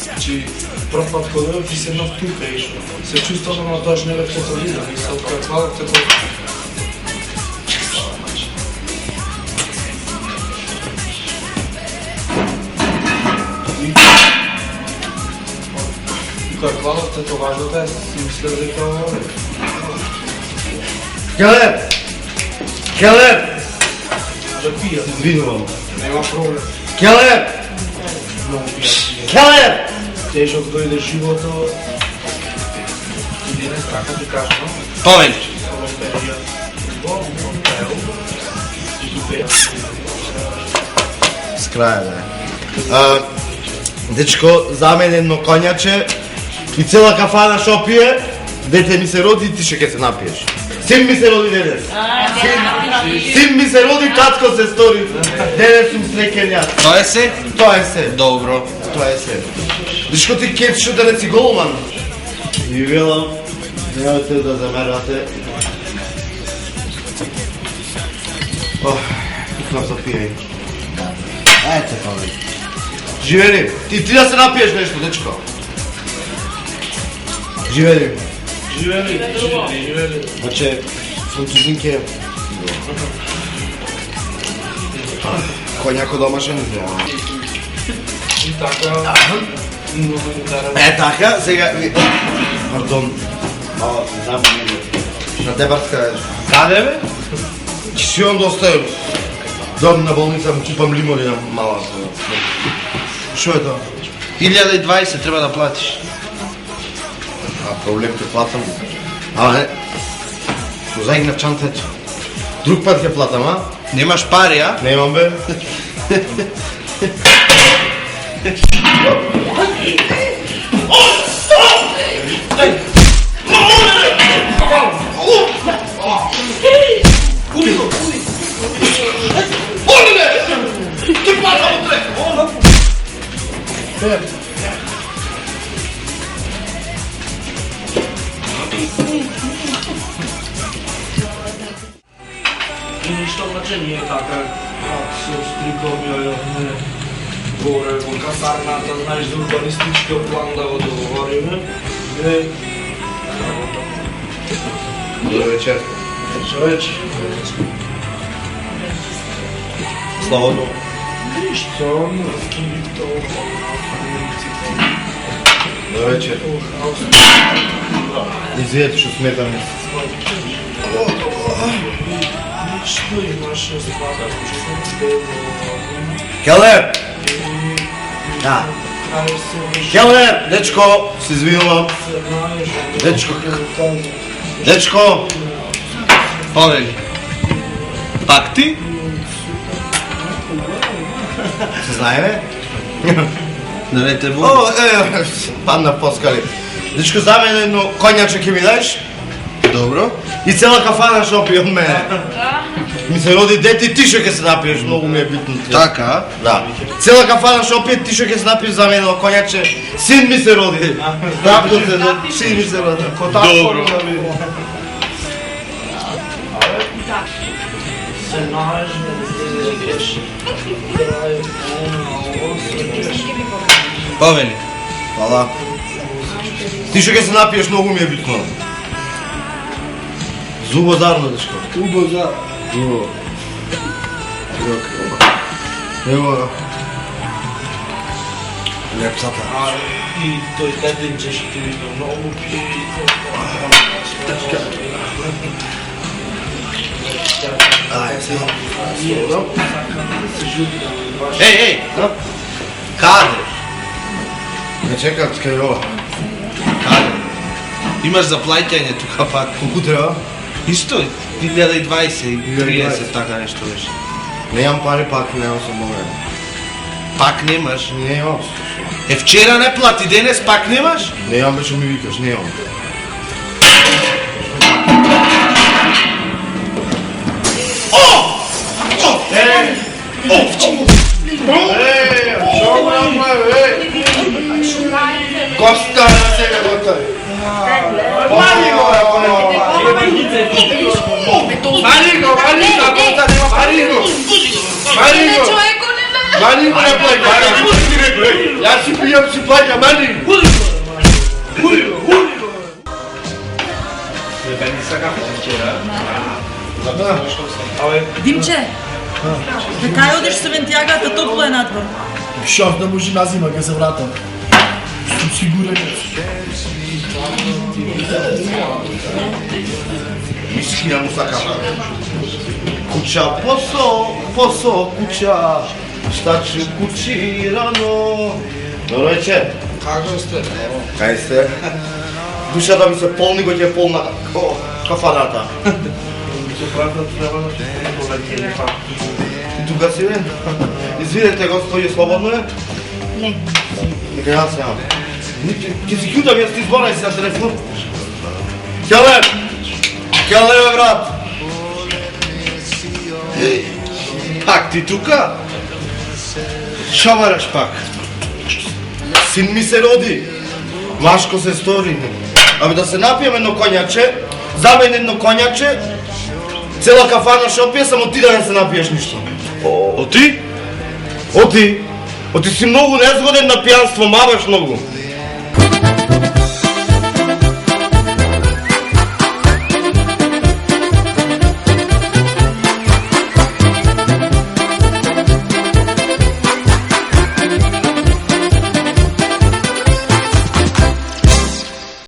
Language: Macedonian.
Значи, пръв път ходил ти се едно втука и се чувстваш, ама даже не лепкото вида и се откървавате това. Откървавате това, важното е, си мисля дека е... Келеп! Келеп! Да пия. Извинувам. Нема проблем. Келеп! Келеп! Тежок дойде живота. И денес така ти кажа, но? Повели. С края, бе. Дечко, за мен едно коняче и цела кафана шо пие, дете ми се роди и ти ще ке се напиеш. Син ми се роди денес. Син ми се роди, татко се стори. Денес сум среќен јас. Тоа е се? Тоа е се. Добро. Тоа е се. Дечко ти кетшо да не си голман. И велам, немате да замервате. Пукнав за пиење. Ајте, паве. Живели, ти да се напиеш нешто, дечко. Живели. Живели. Значи, французинке... Кој някој домашен? И така... Така, сега... Пардон. Знам, на Дебарска... Каде бе? Че си имам доста... Дом на болница, му купам лимони на мала. Шо е тоа? 1020 треба да платиш. Проблем ќе платам. Ама не... Го заигнав чантето. Друг път ќе платам, а? Немаш пари, а? Немам, бе. И ништо значи ние така, со стрикови ојавме горе во касарната, знаеш, за урбанистичкиот план да го договориме. Добро вечер. Шо вече? Слободно. Ништо, Добро вечер. Извинете, што сметаме. Што имаше спадачко? Келеп! Да. Келеп! Дечко, се извинувам. Дечко. Дечко! Повели. Пак ти? Се знае, бе? Да не те води. О, падна поскали. Дечко, за мен едно конјаче ќе ми дадеш? Добро. И цела кафана шо пи од мене. Ми се роди дете и ти шо ќе се напиеш, многу ми е битно. Така? Да. Цела кафана шо пи, ти шо ќе се напиеш за мене едно конјаче. Син ми се роди. Тако се, син ми се роди. Добро. Се најаш, Повели. Хвала. Ти шо ќе се напиеш, многу ми е битно. Зубо зарно, дечко. Зубо. Ево. Лепсата. и тој деденче што ти видно многу пие и Еј! Каде? Не чекат кај ова. Каде? Имаш за плаќање тука пак. Колку треба? Исто, 1020 и 30, така нешто беше. Немам пари, пак немам со момент. Пак немаш? Немам. Е, вчера не плати, денес пак немаш? Немам, беше ми викаш, немам. О! Мани го! човеко, не ме! Мани го не плаќа! Јас си пијам, си плаќа, мани! Димче, кај одиш со вентијагата, топло е надвор. Шоф да може назима, ке се вратам. Сум сигурен. Мишкина му сакам. Куќа посо, куќа, шта ќе куќи рано. Добро вечер. Како сте? Кај сте? Душата ми се полни, го ќе е полна кафаната. И тука си бе? Извинете, господи, слободно е? Не. Нека јас нямам. Ќе си кјутам, јас ти изборај си на телефон. Келе, бе, брат. Пак ти тука? Шо бараш пак? Син ми се роди. Машко се стори. Абе да се напием едно коњаче, за мен едно коњаче, цела кафана шопија, само ти да не се напиеш ништо. Оти? Оти си многу незгоден на пијанство, маваш многу.